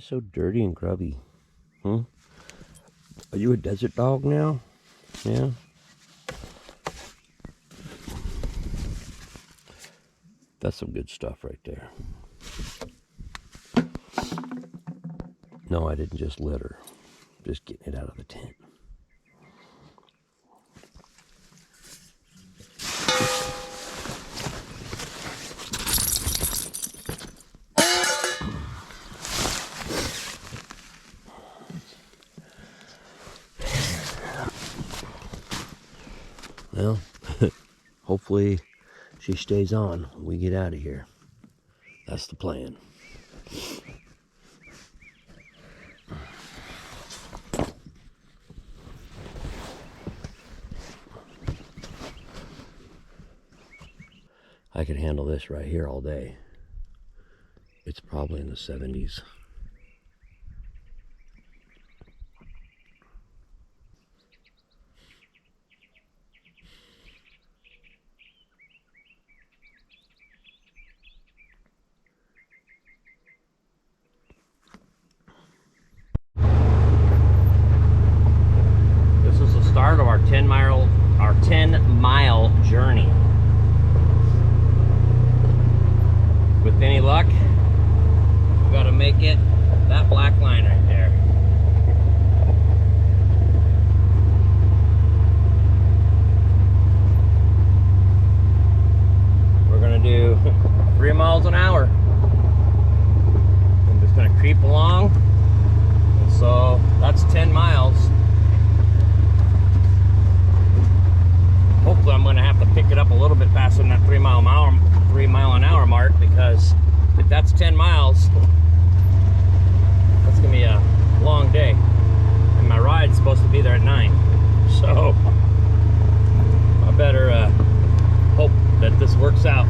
so dirty and grubby? Hmm? Are you a desert dog now? Yeah? That's some good stuff right there. No, I didn't just litter. Just getting it out of the tent. Well, hopefully she stays on when we get out of here. That's the plan. I could handle this right here all day. It's probably in the 70s. This is the start of our 10-mile journey. With any luck, we gotta make it that black line right there. We're gonna do 3 miles an hour. I'm just gonna creep along. And so that's 10 miles. Hopefully I'm gonna have to pick it up a little bit faster than that 3 mile an hour mark, because if that's 10 miles, that's gonna be a long day. And my ride's supposed to be there at 9. So I better hope that this works out.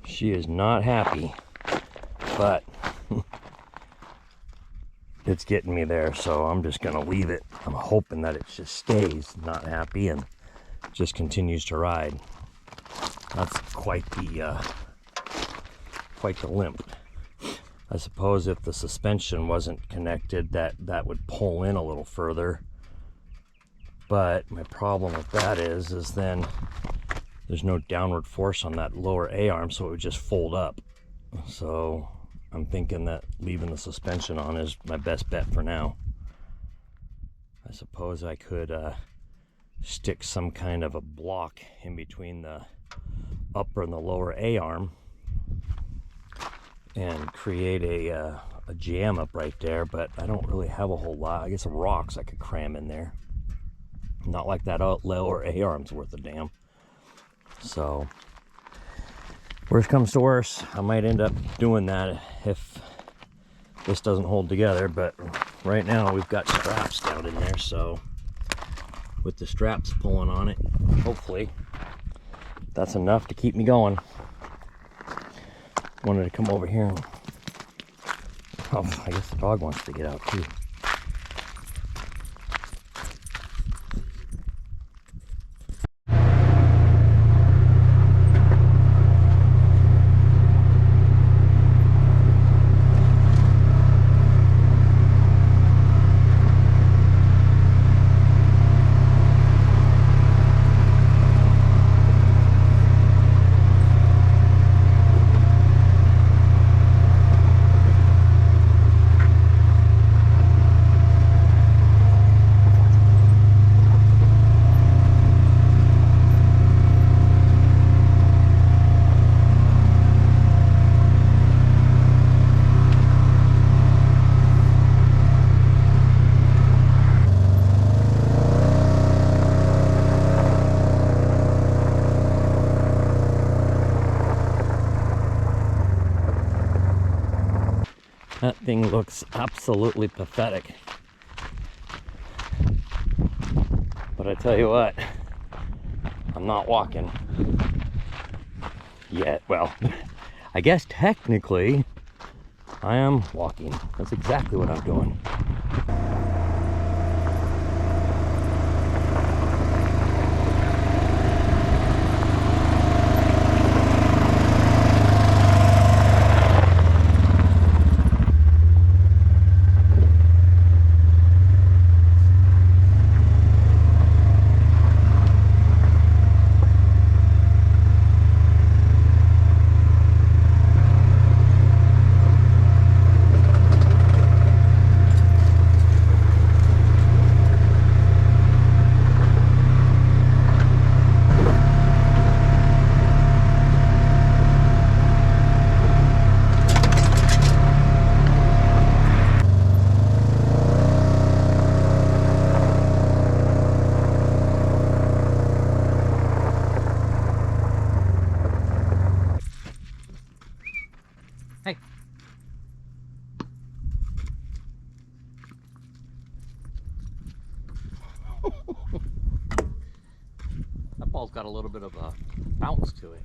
She is not happy, but it's getting me there, so I'm just gonna leave it. I'm hoping that it just stays not happy and just continues to ride. That's quite the limp. I suppose if the suspension wasn't connected, that would pull in a little further. But my problem with that is then there's no downward force on that lower A-arm, so it would just fold up. So I'm thinking that leaving the suspension on is my best bet for now. I suppose I could stick some kind of a block in between the upper and the lower A-arm and create a jam up right there, but I don't really have a whole lot. I guess some rocks I could cram in there. Not like that lower A-arm's worth a damn. So, worst comes to worst, I might end up doing that if this doesn't hold together, but right now we've got straps down in there, so with the straps pulling on it, hopefully that's enough to keep me going. Wanted to come over here and, oh, I guess the dog wants to get out too. That thing looks absolutely pathetic. But I tell you what, I'm not walking yet. Well, I guess technically I am walking. That's exactly what I'm doing. Hey. That ball's got a little bit of a bounce to it.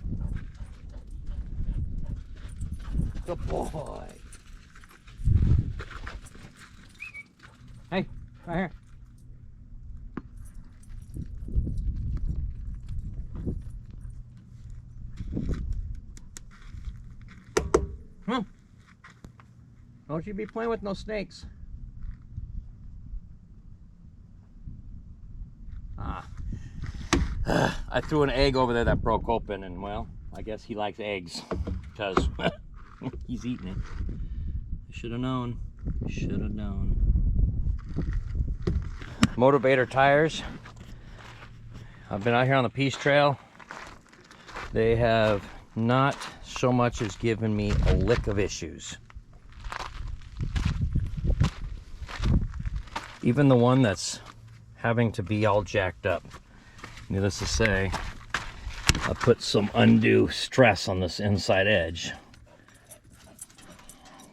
Good boy. Hey, right here. Come on. Don't you be playing with no snakes. I threw an egg over there that broke open, and well, I guess he likes eggs because he's eating it. I should have known. Should have known. Motivator tires. I've been out here on the Peace Trail. They have not so much as given me a lick of issues. Even the one that's having to be all jacked up. Needless to say, I put some undue stress on this inside edge.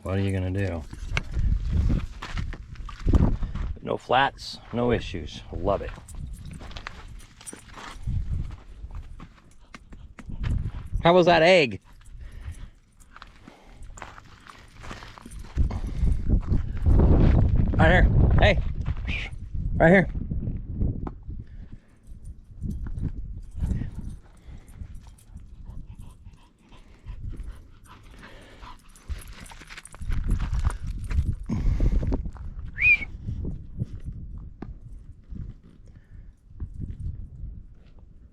What are you gonna do? No flats, no issues. Love it. How was that egg? Right here. Hey. Right here.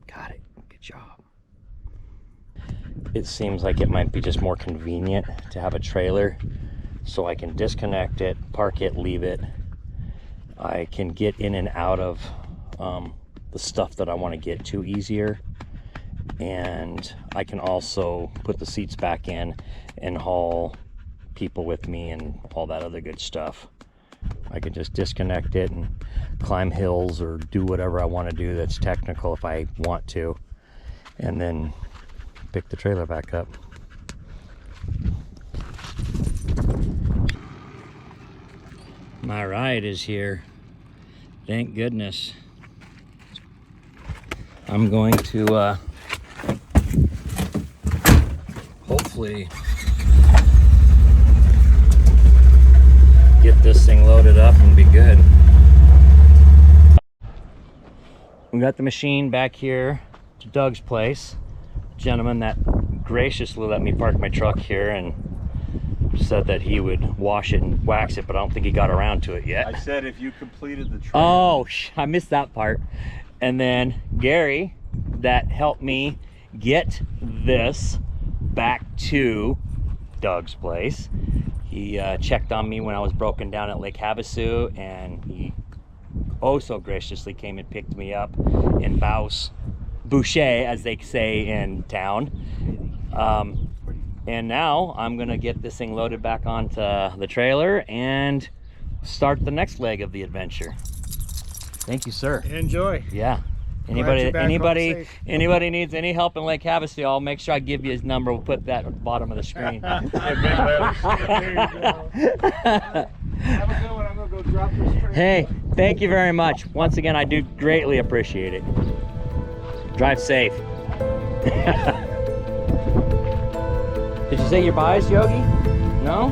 Got it. Good job. It seems like it might be just more convenient to have a trailer so I can disconnect it, park it, leave it. I can get in and out of the stuff that I want to get to easier, and I can also put the seats back in and haul people with me and all that other good stuff. I can just disconnect it and climb hills or do whatever I want to do that's technical if I want to, and then pick the trailer back up. My ride is here. Thank goodness. I'm going to hopefully get this thing loaded up and be good. We got the machine back here to Doug's place. Gentleman that graciously let me park my truck here and said that he would wash it and wax it, but I don't think he got around to it yet. I said if you completed the trailer. Oh, I missed that part. And then Gary, that helped me get this back to Doug's place. He checked on me when I was broken down at Lake Havasu, and he oh so graciously came and picked me up in Boucher, as they say in town. And now I'm gonna get this thing loaded back onto the trailer and start the next leg of the adventure. Thank you, sir. Enjoy. Yeah. Anybody needs any help in Lake Havasu, I'll make sure I give you his number. We'll put that at the bottom of the screen. There you go. Have a good one. I'm gonna go drop this trailer. Hey, Thank you very much. Once again, I do greatly appreciate it. Drive safe. Did you say your buys, Yogi? No?